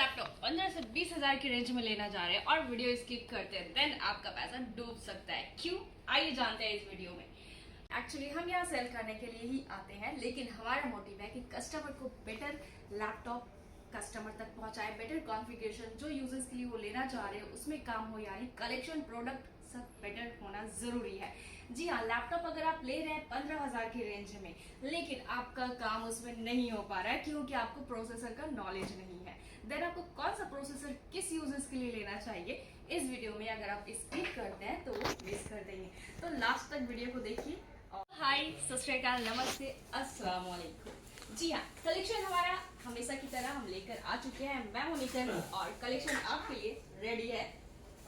Laptop 15 से 20 हजार की रेंज में लेना चाह रहे हैं और वीडियो स्किप करते हैं, देन आपका पैसा डूब सकता है। क्यों? आइए जानते हैं इस वीडियो में। एक्चुअली हम यहाँ सेल करने के लिए ही आते हैं, लेकिन हमारा मोटिव है कि कस्टमर को बेटर लैपटॉप कस्टमर तक पहुंचाए, बेटर कॉन्फ़िगरेशन जो यूजर्स के लिए वो लेना चाह रहे हैं उसमें काम हो, यानी कलेक्शन प्रोडक्ट सब बेटर होना जरूरी है। जी हाँ, लैपटॉप अगर आप ले रहे हैं 15,000 की रेंज में, लेकिन आपका काम उसमें नहीं हो पा रहा है क्योंकि आपको प्रोसेसर का नॉलेज नहीं है, देन आपको कौन सा प्रोसेसर किस यूजर्स के लिए लेना चाहिए, इस वीडियो में अगर आप स्किप करते हैं तो वो मिस कर देंगे। तो लास्ट तक वीडियो को देखिए। हाय, सत श्री अकाल, नमस्ते, अस्सलाम वालेकुम। जी हाँ, कलेक्शन हमारा हमेशा की तरह हम लेकर आ चुके हैं। मैं हूं निकल और कलेक्शन आपके लिए रेडी है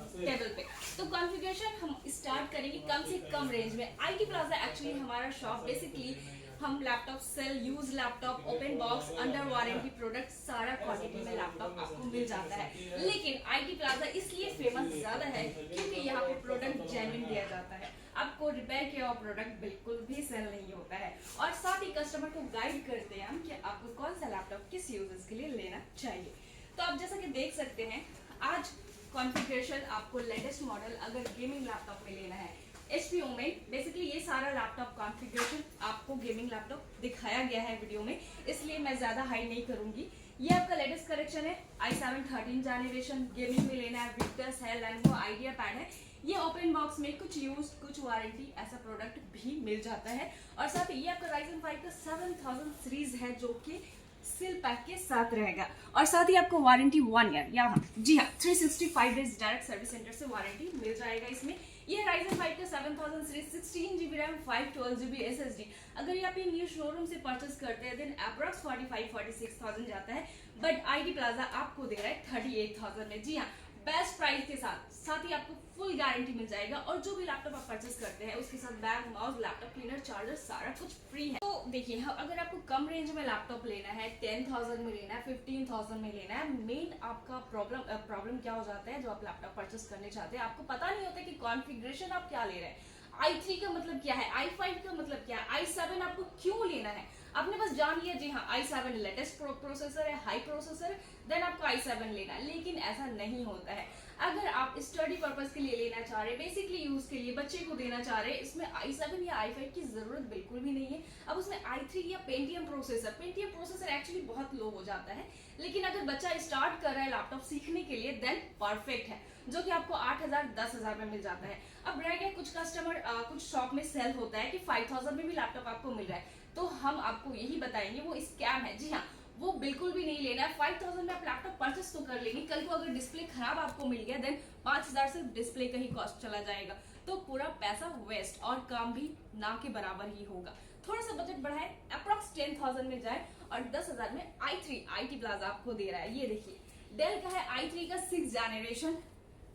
टेबल पे। तो कॉन्फ़िगरेशन हम स्टार्ट करेंगे कम से कम रेंज में। आईटी प्लाजा एक्चुअली हमारा शॉप, बेसिकली हम laptop sell, use laptop, open box, under warranty product, सारा क्वांटिटी में लैपटॉप आपको मिल जाता है। लेकिन आईटी प्लाजा इसलिए फेमस ज्यादा है क्योंकि यहाँ पे प्रोडक्ट जेन्युइन दिया जाता है। आपको रिपेयर किया हुआ प्रोडक्ट बिल्कुल भी सेल नहीं होता है, और साथ ही कस्टमर को गाइड करते हैं हम कि आपको कौन सा लैपटॉप किस यूजर्स के लिए लेना चाहिए। तो आप जैसा कि देख सकते हैं, आज कॉन्फ़िगरेशन आपको लेटेस्ट मॉडल अगर गेमिंग लैपटॉप में लेना है, एचपी ओमेन, बेसिकली ये सारा लैपटॉप कॉन्फ़िगरेशन आपको गेमिंग लैपटॉप दिखाया गया है वीडियो में, इसलिए मैं ज्यादा हाई नहीं करूंगी। ये आपका लेटेस्ट कलेक्शन है। i7 13 जनरेशन गेमिंग में लेना है, विक्टर्स है, लेनोवो आइडिया पैड है। ये ओपन बॉक्स में कुछ यूज कुछ वारंटी ऐसा प्रोडक्ट भी मिल जाता है। और साथ ही ये आपका राइजन 5 का 7000 सीरीज है जो कि सील पैक के साथ रहेगा, और साथ ही आपको वारंटी 1 ईयर, यहाँ जी हाँ 365 डेज डायरेक्ट सर्विस सेंटर से वारंटी मिल जाएगा इसमें। ये राइजन 5 का 7000 series 16 GB RAM 512 GB SSD, अगर ये आप ये न्यू शोरूम से परचेस करते हैं देन अप्रॉक्स 45-46,000 जाता है, बट आईटी प्लाजा आपको दे रहा है 38,000 में। जी हाँ, बेस्ट प्राइस के साथ ही आपको फुल गारंटी मिल जाएगा, और जो भी लैपटॉप आप परचेस करते हैं उसके साथ bag, mouse, laptop cleaner, charger सारा कुछ फ्री है। तो देखिए, अगर आपको कम रेंज में लैपटॉप लेना है, 10,000 में लेना है, 15,000 में लेना है, मेन आपका प्रॉब्लम क्या हो जाता है, जो आप लैपटॉप परचेस करने चाहते हैं आपको पता नहीं होता कि कॉन्फ़िगरेशन आप क्या ले रहे हैं। i3 का मतलब क्या है, i5 का मतलब क्या है, i7 आपको क्यों लेना है, आपने बस जान लिया जी हाँ i7 लेटेस्ट प्रोसेसर है, हाई प्रोसेसर है, देन आपको i7 लेना है, लेकिन ऐसा नहीं होता है। अगर आप स्टडी पर्पस के लिए लेना चाह रहे हैं, बेसिकली यूज के लिए बच्चे को देना चाह रहे हैं, इसमें i7 या i5 की जरूरत बिल्कुल भी नहीं है। अब उसमें i3 या पेंटियम प्रोसेसर एक्चुअली बहुत लो हो जाता है, लेकिन अगर बच्चा स्टार्ट कर रहा है लैपटॉप सीखने के लिए देन परफेक्ट है, जो कि आपको 8,000 10,000 में मिल जाता है। अब रह गया कुछ कस्टमर, कुछ शॉप में सेल होता है कि 5,000 में भी लैपटॉप आपको मिल रहा है, तो हम आपको यही बताएंगे वो स्कैम है। जी हाँ, वो बिल्कुल भी नहीं लेना है। 5,000 में आप लैपटॉप परचेस तो कर लेंगे, कल को अगर डिस्प्ले खराब आपको मिल गया देन 5,000 से डिस्प्ले का ही कॉस्ट चला जाएगा, तो पूरा पैसा वेस्ट और काम भी ना के बराबर ही होगा। थोड़ा सा बजट बढ़ाए, अप्रॉक्स 10,000 में जाए, और 10,000 में i3 आईटी प्लाजा आपको दे रहा है। ये देखिए, डेल का है i3 का 6 जनरेशन,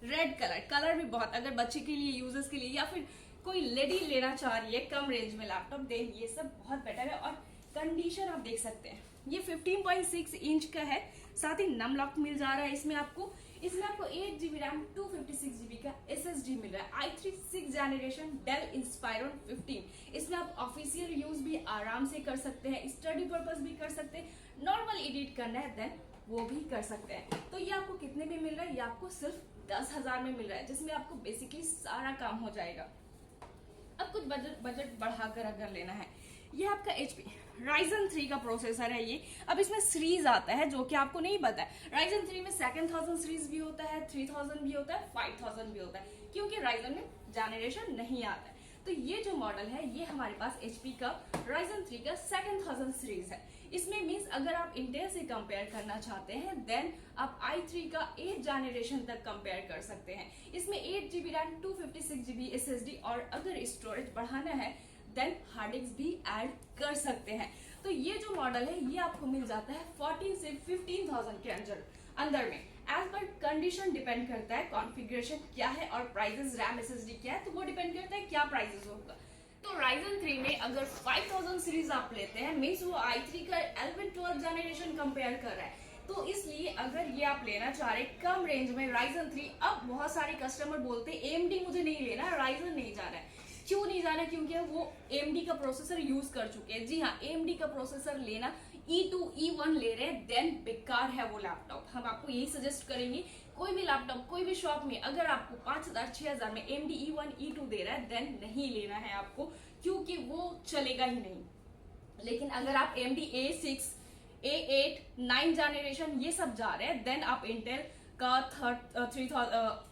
रेड कलर भी बहुत, अगर बच्चे के लिए, यूजर्स के लिए, या फिर कोई लेडी लेना चाह रही है कम रेंज में लैपटॉप, देन ये सब बहुत बेटर है। और कंडीशन आप देख सकते हैं, ये 15.6 इंच का है, साथ ही नम लॉक मिल जा रहा है इसमें आपको 8 GB रैम 256 GB का SSD मिल रहा है। i3 6 जनरेशन डेल इंस्पायरन 15, इसमें आप ऑफिशियल यूज भी आराम से कर सकते हैं, स्टडी पर्पस भी कर सकते हैं, नॉर्मल एडिट करना है देन वो भी कर सकते हैं। तो ये आपको कितने में मिल रहा है, ये आपको सिर्फ 10,000 में मिल रहा है, जिसमें आपको बेसिकली सारा काम हो जाएगा। अब कुछ बजट बढ़ाकर अगर लेना है, ये आपका HP राइजन 3 का प्रोसेसर है ये। अब इसमें सीरीज आता है जो कि आपको नहीं पता है, राइजन 3 में 7000 सीरीज भी होता है, 3000 भी होता है, 5000 भी होता है, क्योंकि राइजन में जनरेशन नहीं आता है। तो ये जो मॉडल है ये हमारे पास HP का राइजन 3 का 7000 सीरीज है। इसमें मीन्स अगर आप इंटेल से कंपेयर करना चाहते हैं देन आप i3 का 8 जनरेशन तक कंपेयर कर सकते हैं। इसमें 8 GB रैम 256 GB SSD, और अगर स्टोरेज बढ़ाना है देन हार्ड डिस्क भी ऐड कर सकते हैं। तो ये जो मॉडल है ये आपको मिल जाता है 14 से 15,000 के अंदर में। एज पर कंडीशन डिपेंड करता है, कॉन्फ़िगरेशन क्या है और प्राइसेस, रैम SSD क्या है, तो वो डिपेंड करता है क्या प्राइसेस होगा। तो राइजन 3 में अगर 5000 सीरीज आप लेते हैं, मीन्स वो i3 का 11-12 जनरेशन कंपेयर कर रहा है, तो इसलिए अगर ये आप लेना चाह रहे कम रेंज में राइजन 3, अब बहुत सारे कस्टमर बोलते हैं AMD मुझे नहीं लेना, राइजन नहीं जाना है। क्यों नहीं जाना? क्योंकि वो AMD का प्रोसेसर यूज कर चुके हैं। जी हाँ, AMD का प्रोसेसर लेना E2 E1 ले रहे हैं देन बेकार है वो लैपटॉप। हम आपको यही सजेस्ट करेंगे, कोई भी लैपटॉप कोई भी शॉप में अगर आपको 5,000 6,000 में AMD E1 E2 दे रहा है देन नहीं लेना है आपको, क्योंकि वो चलेगा ही नहीं। लेकिन अगर आप AMD A6 A8 9 जनरेशन ये सब जा रहे हैं देन आप इंटेल का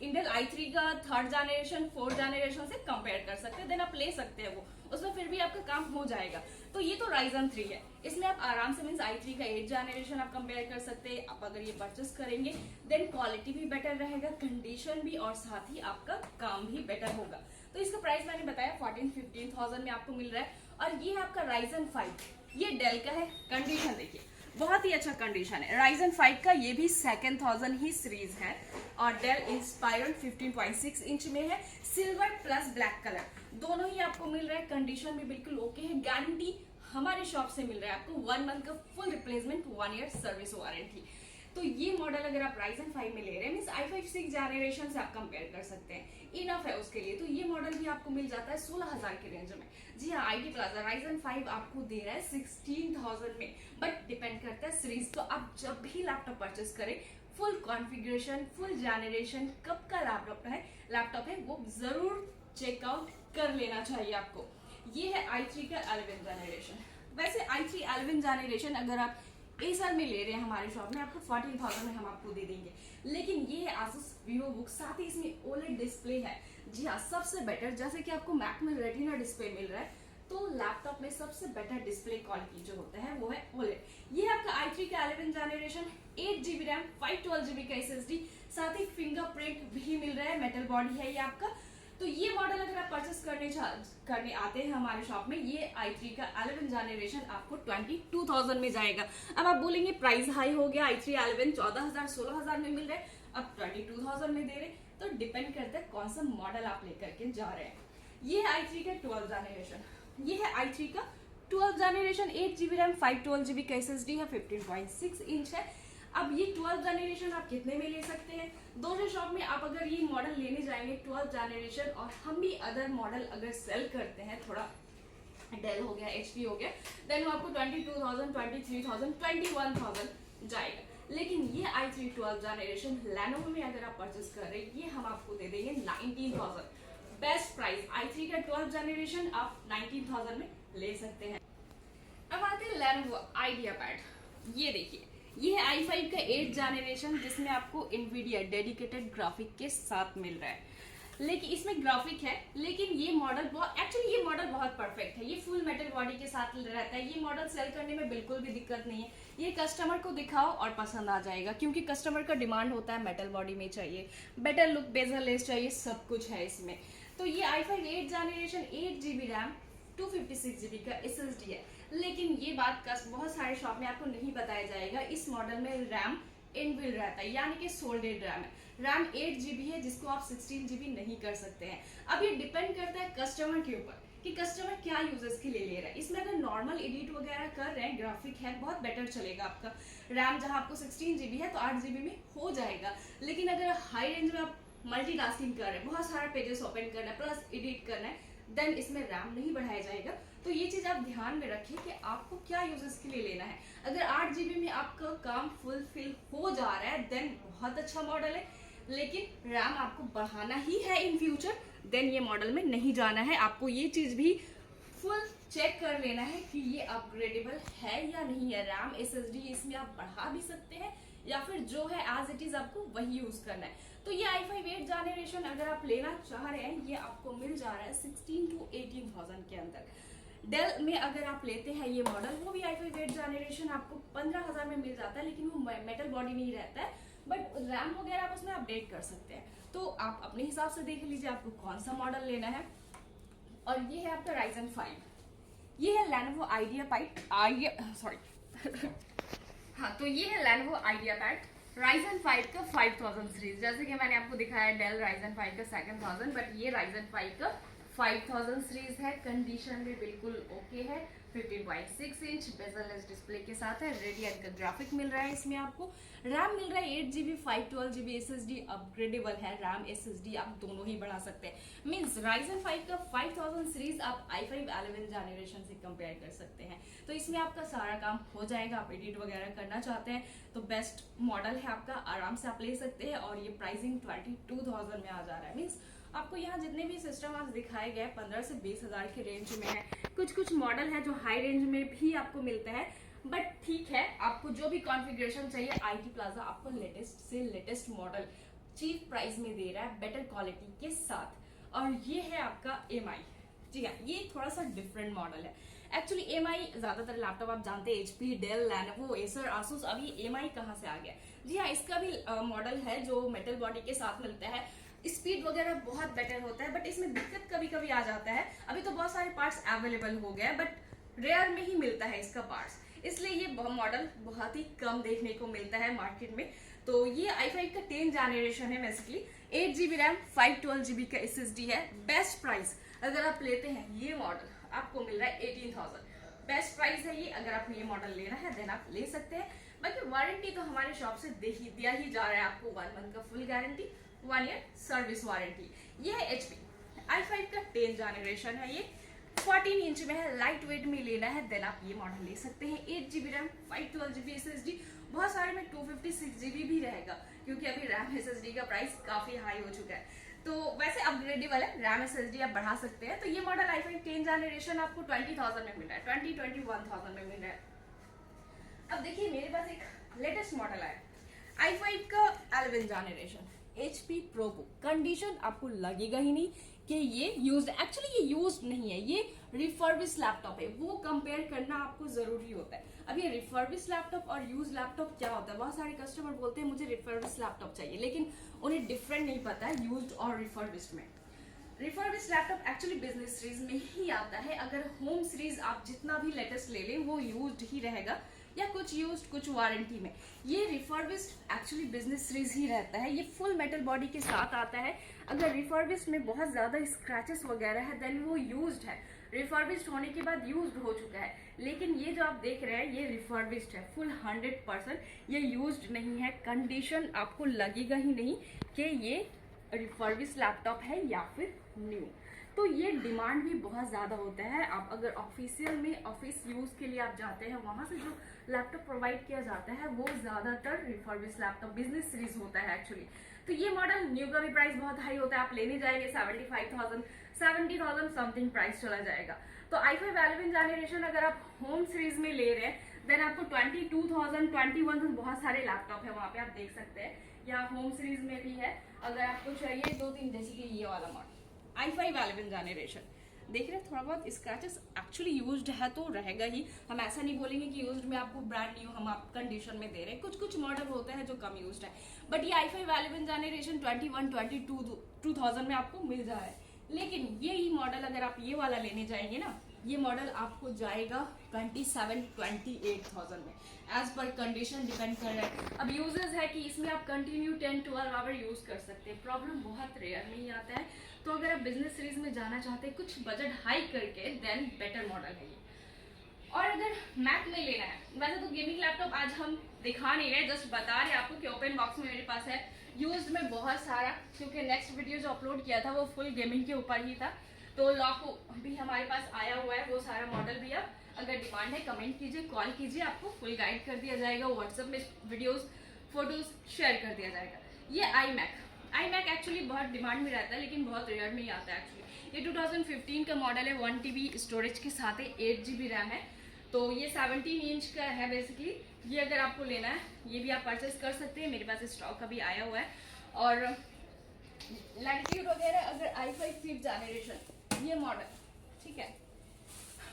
इंटेल i3 का 3rd जनरेशन 4th जनरेशन से कंपेयर कर सकते हैं, देन आप ले सकते हैं वो, उसमें फिर भी आपका काम हो जाएगा। तो ये तो Ryzen 3 है, इसमें आप आराम से मीन्स i3 का 8th जनरेशन आप कंपेयर कर सकते हैं। आप अगर ये परचेस करेंगे देन क्वालिटी भी बेटर रहेगा, कंडीशन भी, और साथ ही आपका काम भी बेटर होगा। तो इसका प्राइस मैंने बताया 14-15,000 में आपको मिल रहा है। और ये है आपका Ryzen 5, ये डेल का है। कंडीशन देखिए बहुत ही अच्छा कंडीशन है। Ryzen 5 का ये भी 2000 ही सीरीज है और डेल इंस्पायरन 15.6 इंच में है, सिल्वर प्लस ब्लैक कलर दोनों ही आपको मिल रहा है। कंडीशन भी बिल्कुल ओके है। गारंटी हमारे शॉप से मिल रहा है आपको 1 मंथ का full replacement, 1 year service warranty. तो ये मॉडल अगर आप Ryzen 5 में ले रहे हैं मीन्स i5 6 जनरेशन से आप कंपेयर कर सकते हैं, इनफ है उसके लिए। तो ये मॉडल भी आपको मिल जाता है 16,000 के रेंज में। जी हाँ, IT प्लाजा Ryzen 5 आपको दे रहा है 16,000 में, बट डिपेंड करता है सीरीज। तो आप जब भी लैपटॉप परचेस करें फुल कॉन्फ़िगरेशन फुल जनरेशन कब का लैपटॉप है वो जरूर चेकआउट कर लेना चाहिए आपको। ये है i3 का 11th जनरेशन। वैसे i3 11th जनरेशन अगर आप Acer में ले रहे हैं हमारे शॉप में आपको 14,000 में हम आपको दे देंगे। लेकिन ये है Asus VivoBook, साथ ही इसमें OLED डिस्प्ले है। जी हाँ, सबसे बेटर, जैसे कि आपको मैक में रेटिना डिस्प्ले मिल रहा है तो लैपटॉप में सबसे बेटर डिस्प्ले क्वालिटी जो होता है वो है OLED। ये है आपका i3 का 11th generation, 8GB RAM 512GB का SSD, साथ ही फिंगरप्रिंट भी मिल रहा है, मेटल बॉडी है ये आपका। तो ये मॉडल अगर आप परचेस करने आते हैं हमारे शॉप में, ये i3 का 11th जनरेशन आपको 22,000 में जाएगा। अब आप बोलेंगे प्राइस हाई हो गया, i3 11 14,000 16,000 में मिल रहे हैं, अब 22,000 में दे रहे। तो डिपेंड करता है कौन सा मॉडल आप लेकर के जा रहे हैं। ये है i3 का 12th जनरेशन, ये है i3 का 12th generation, 8GB RAM 512GB का SSD है, 15.6 इंच है। अब ये 12th जनरेशन आप कितने में ले सकते हैं? दोनों शॉप में आप अगर ये मॉडल लेने जाएंगे 12th जनरेशन, और हम भी अदर मॉडल अगर सेल करते हैं, थोड़ा डेल हो गया HP हो गया, देन वो आपको 22,000 23,000 21,000 जाएगा। लेकिन ये i3 12th जनरेशन Lenovo में अगर आप परचेस कर रहे हैं ये हम आपको दे देंगे 19,000। बेस्ट प्राइस i3 का 12th जनरेशन आप 19,000 में ले सकते हैं। अब आते हैं Lenovo IdeaPad। ये देखिए, ये है i5 का 8th जनरेशन जिसमें आपको NVIDIA डेडिकेटेड ग्राफिक के साथ मिल रहा है। लेकिन इसमें ग्राफिक है, लेकिन ये मॉडल ये मॉडल बहुत परफेक्ट है। ये फुल मेटल बॉडी के साथ रहता है। ये मॉडल सेल करने में बिल्कुल भी दिक्कत नहीं है। ये कस्टमर को दिखाओ और पसंद आ जाएगा, क्योंकि कस्टमर का डिमांड होता है मेटल बॉडी में चाहिए, बेटर लुक, बेजल लेस चाहिए, सब कुछ है इसमें। तो ये i5 8th generation 8GB RAM 256GB का SSD है। लेकिन ये बात का बहुत सारे शॉप में आपको नहीं बताया जाएगा, इस मॉडल में रैम इनबिल्ट रहता है, यानी कि सोल्डेड रैम है। रैम 8GB है जिसको आप 16GB नहीं कर सकते हैं। अब ये डिपेंड करता है कस्टमर के ऊपर कि कस्टमर क्या यूजर्स के लिए ले रहा है। इसमें अगर नॉर्मल एडिट वगैरह कर रहे हैं, ग्राफिक है, बहुत बेटर चलेगा आपका। रैम जहां आपको 16GB है तो 8GB में हो जाएगा। लेकिन अगर हाई रेंज में आप मल्टीटास्किंग कर रहे हैं, बहुत सारा पेजेस ओपन करना है प्लस एडिट करना है, देन इसमें रैम नहीं बढ़ाया जाएगा। तो ये चीज आप ध्यान में रखें कि आपको क्या यूजर्स के लिए लेना है। अगर 8GB में आपका काम फुलफिल हो जा रहा है देन बहुत अच्छा मॉडल है, लेकिन रैम आपको बढ़ाना ही है इन फ्यूचर, देन ये मॉडल में नहीं जाना है। आपको ये चीज भी फुल चेक कर लेना है कि ये अपग्रेडेबल है या नहीं है। रैम SSD इसमें आप बढ़ा भी सकते हैं या फिर जो है एज इट इज आपको वही यूज करना है। तो ये i5 8th जनरेशन अगर आप लेना चाह रहे हैं, ये आपको मिल जा रहा है 16 to 18,000 के अंदर। डेल में अगर आप लेते हैं ये मॉडल, वो भी i5 8th जनरेशन आपको 15,000 में मिल जाता है, लेकिन वो मेटल बॉडी नहीं रहता है, बट रैम वगैरह आप उसमें अपडेट कर सकते हैं। तो आप अपने हिसाब से देख लीजिए आपको कौन सा मॉडल लेना है। और ये है आपका Ryzen 5, ये है Lenovo हाँ, तो ये है Lenovo IdeaPad Ryzen 5 का 5000 सीरीज। जैसे कि मैंने आपको दिखाया डेल Ryzen 5 का 7000, बट ये Ryzen 5 का 5000 सीरीज है। कंडीशन भी बिल्कुल ओके है, 15.6 इंच बेजललेस डिस्प्ले के साथ है। रेडियन का ग्राफिक मिल रहा है। इसमें आपको रैम मिल रहा है 8GB 512GB SSD अपग्रेडेबल है। रैम SSD आप दोनों ही बढ़ा सकते हैं। मींस Ryzen 5 का 5000 सीरीज आप i5 11 जनरेशन से कंपेयर कर सकते हैं। तो इसमें आपका सारा काम हो जाएगा। आप एडिट वगैरह करना चाहते हैं तो बेस्ट मॉडल है आपका, आराम से आप ले सकते हैं। और ये प्राइसिंग 22,000 में आ जा रहा है। मीन्स आपको यहाँ जितने भी सिस्टम आज दिखाए गए 15 से 20,000 के रेंज में है। कुछ मॉडल है जो हाई रेंज में भी आपको मिलता है, बट ठीक है, आपको जो भी कॉन्फ़िगरेशन चाहिए IT प्लाजा आपको लेटेस्ट से लेटेस्ट मॉडल चीप प्राइस में दे रहा है, बेटर क्वालिटी के साथ। और ये है आपका MI। जी हाँ, ये थोड़ा सा डिफरेंट मॉडल है। एक्चुअली MI ज्यादातर लैपटॉप आप जानते हैं HP, Dell, Lenovo, Acer, Asus. अभी MI कहाँ से आ गया? जी हाँ, इसका भी मॉडल है जो मेटल बॉडी के साथ मिलता है। स्पीड वगैरह बहुत बेटर होता है, बट इसमें दिक्कत कभी कभी आ जाता है। अभी तो बहुत सारे पार्ट्स अवेलेबल हो गए, बट रेयर में ही मिलता है इसका पार्ट्स, इसलिए ये मॉडल बहुत ही कम देखने को मिलता है मार्केट में। तो ये i5 का 10 जनरेशन है। बेसिकली 8GB रैम 512GB का SSD है। बेस्ट प्राइस अगर आप लेते हैं ये मॉडल आपको मिल रहा है 18,000। बेस्ट प्राइस है ये। अगर आपको ये मॉडल लेना है देन आप ले सकते हैं। बाकी वारंटी तो हमारे शॉप से दिया ही जा रहा है आपको। 1 मंथ का full guarantee, 1 year service warranty. ये है HP i5 का 10 जनरेशन है। ये 14 इंच में है। लाइट वेट में लेना है देन आप ये मॉडल ले सकते हैं। 8GB RAM 512GB SSD। बहुत सारे में 256GB भी रहेगा, क्योंकि अभी रैम SSD का प्राइस काफी हाई हो चुका है। तो वैसे अपग्रेडेबल है, रैम SSD आप बढ़ा सकते हैं। तो ये मॉडल i5 10 जनरेशन आपको 20,000 में मिल रहा है, 21,000 में मिल रहा है। अब देखिए मेरे पास एक लेटेस्ट मॉडल है i5 का 11 जनरेशन HP ProBook। कंडीशन आपको लगेगा ही नहीं कि ये यूज्ड, एक्चुअली ये यूज्ड नहीं है, ये रिफर्बिश लैपटॉप है। वो कंपेयर करना आपको जरूरी होता है। अब ये रिफर्बिश लैपटॉप और यूज लैपटॉप क्या होता है? बहुत सारे कस्टमर बोलते हैं मुझे रिफर्बिश लैपटॉप चाहिए, लेकिन उन्हें डिफरेंट नहीं पता है यूज्ड और रिफर्बिश में। Refurbish laptop actually business series में ही आता है। अगर होम सीरीज आप जितना भी लेटेस्ट ले लें वो यूज्ड ही रहेगा, या कुछ यूज्ड कुछ वारंटी में। ये रिफर्बिश्ड एक्चुअली बिजनेस सीरीज ही रहता है। ये फुल मेटल बॉडी के साथ आता है। अगर रिफर्बिश्ड में बहुत ज्यादा स्क्रैचेस वगैरह है देन वो यूज्ड है, रिफर्बिश्ड होने के बाद यूज्ड हो चुका है। लेकिन ये जो आप देख रहे हैं ये रिफर्बिश्ड है फुल 100%, ये यूज्ड नहीं है। कंडीशन आपको लगेगा ही नहीं कि ये रिफर्बिश्ड लैपटॉप है या फिर न्यू। तो ये डिमांड भी बहुत ज़्यादा होता है। आप अगर ऑफिशियल में ऑफिस यूज़ के लिए आप जाते हैं, वहाँ से जो लैपटॉप प्रोवाइड किया जाता है वो ज़्यादातर रिफर्बिश्ड लैपटॉप बिजनेस सीरीज होता है एक्चुअली। तो ये मॉडल न्यू का भी प्राइस बहुत हाई होता है। आप लेने जाएंगे 75,000 70,000 समथिंग प्राइस चला जाएगा। तो i5 11 जनरेशन अगर आप होम सीरीज में ले रहे हैं देन आपको 22,000 21,000 बहुत सारे लैपटॉप है वहाँ पे आप देख सकते हैं, या होम सीरीज में भी है। अगर आपको चाहिए 2-3, जैसे कि ये वाला मॉडल i5 11 जनरेशन देख रहे हैं, थोड़ा बहुत स्क्रैचेस एक्चुअली यूज्ड है तो रहेगा ही। हम ऐसा नहीं बोलेंगे कि यूज्ड में आपको ब्रांड न्यू हम आप कंडीशन में दे रहे हैं। कुछ मॉडल होते हैं जो कम यूज्ड है, बट ये i5 11 जनरेशन 21-22,000 में आपको मिल जा रहा है। लेकिन ये ही मॉडल अगर आप ये वाला लेने जाएंगे ना, ये मॉडल आपको जाएगा 27-28,000 में। एज पर कंडीशन डिपेंड कर रहा है। अब यूजेस है कि इसमें आप कंटिन्यू 10-12 आवर यूज कर सकते हैं। प्रॉब्लम बहुत रेयर में ही आता है। तो अगर आप बिजनेस सीरीज में जाना चाहते हैं कुछ बजट हाई करके देन बेटर मॉडल है ये। और अगर मैक में लेना है, वैसे तो गेमिंग लैपटॉप आज हम दिखा नहीं रहे, जस्ट बता रहे आपको कि ओपन बॉक्स में मेरे पास है यूज्ड में बहुत सारा, क्योंकि नेक्स्ट वीडियो जो अपलोड किया था वो फुल गेमिंग के ऊपर ही था। तो लॉक भी हमारे पास आया हुआ है, वो सारा मॉडल भी। अब अगर डिमांड है कमेंट कीजिए, कॉल कीजिए, आपको फुल गाइड कर दिया जाएगा। व्हाट्सएप में वीडियोस फोटोज शेयर कर दिया जाएगा। ये iMac एक्चुअली बहुत डिमांड में रहता है, लेकिन बहुत रेयर में ही आता है एक्चुअली। ये 2015 का मॉडल है, 1 TB स्टोरेज के साथ है, 8GB रैम है। तो ये 17 इंच का है बेसिकली। ये अगर आपको लेना है ये भी आप परचेस कर सकते हैं, मेरे पास स्टॉक अभी आया हुआ है। और लैटिट्यूड वगैरह अगर i5 5th जनरेशन ये मॉडल, ठीक है,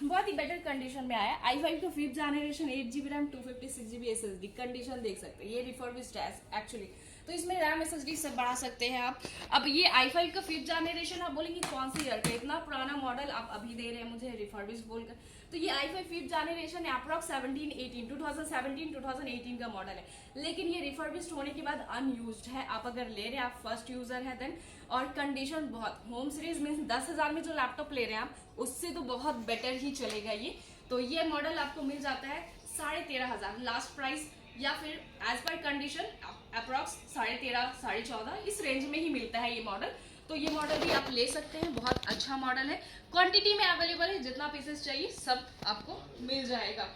बहुत ही बेटर कंडीशन में आया। i5 का 5th generation 8GB RAM 256GB SSD, condition देख सकते हैं। ये रिफर्बिश्ड है एक्चुअली, तो इसमें रैम SSD सब बढ़ा सकते हैं आप। अब ये i5 का 5th जनरेशन, आप बोलेंगे कौन सी ईयर का, इतना पुराना मॉडल आप अभी दे रहे हैं मुझे रिफर्बिश्ड बोलकर। तो ये i5 5th जनरेशन है, अप्रॉक्स 2018 का मॉडल है, लेकिन ये रिफर्बिश्ड होने के बाद अनयूज्ड है। आप अगर ले रहे हैं, आप फर्स्ट यूजर है देन, और कंडीशन बहुत होम सीरीज में 10,000 में जो लैपटॉप ले रहे हैं आप, उससे तो बहुत बेटर ही चलेगा ये। तो ये मॉडल आपको मिल जाता है 13,500 लास्ट प्राइस, या फिर एज पर कंडीशन अप्रॉक्स 13,500 14,500 इस रेंज में ही मिलता है ये मॉडल। तो ये मॉडल भी आप ले सकते हैं, बहुत अच्छा मॉडल है, क्वांटिटी में अवेलेबल है, जितना पीसेस चाहिए सब आपको मिल जाएगा।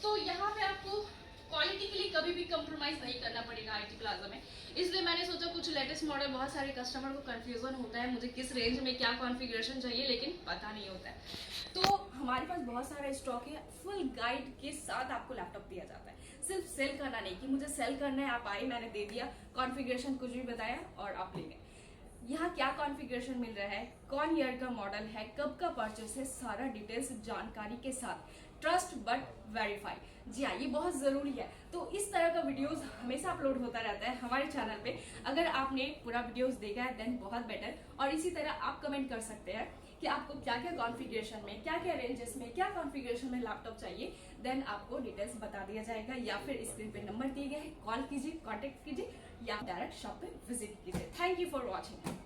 तो यहाँ पे आपको क्वालिटी के लिए कभी भी कंप्रोमाइज नहीं करना पड़ेगा IT प्लाजा में, इसलिए मैंने सोचा कुछ लेटेस्ट मॉडल, बहुत सारे कस्टमर को कंफ्यूजन होता है मुझे किस रेंज में क्या कॉन्फ़िगरेशन चाहिए लेकिन पता नहीं होता है। तो हमारे पास बहुत सारा स्टॉक है, फुल गाइड के साथ आपको लैपटॉप दिया जाता है, सिर्फ सेल करना नहीं कि मुझे सेल करना है, आप आए मैंने दे दिया कॉन्फ़िगरेशन कुछ भी बताया और आप ले गए। यहाँ क्या कॉन्फ़िगरेशन मिल रहा है, कौन ईयर का मॉडल है, कब का परचेस है, सारा डिटेल्स जानकारी के साथ, ट्रस्ट बट वेरीफाई। जी हाँ, ये बहुत ज़रूरी है। तो इस तरह का वीडियोस हमेशा अपलोड होता रहता है हमारे चैनल पे। अगर आपने पूरा वीडियोस देखा है देन बहुत बेटर, और इसी तरह आप कमेंट कर सकते हैं कि आपको क्या क्या कॉन्फ़िगरेशन में, क्या क्या रेंजेस में, क्या कॉन्फ़िगरेशन में लैपटॉप चाहिए, देन आपको डिटेल्स बता दिया जाएगा, या फिर स्क्रीन पे नंबर दिए गए हैं, कॉल कीजिए, कॉन्टेक्ट कीजिए, या डायरेक्ट शॉप पे विजिट कीजिए। Thank you for watching.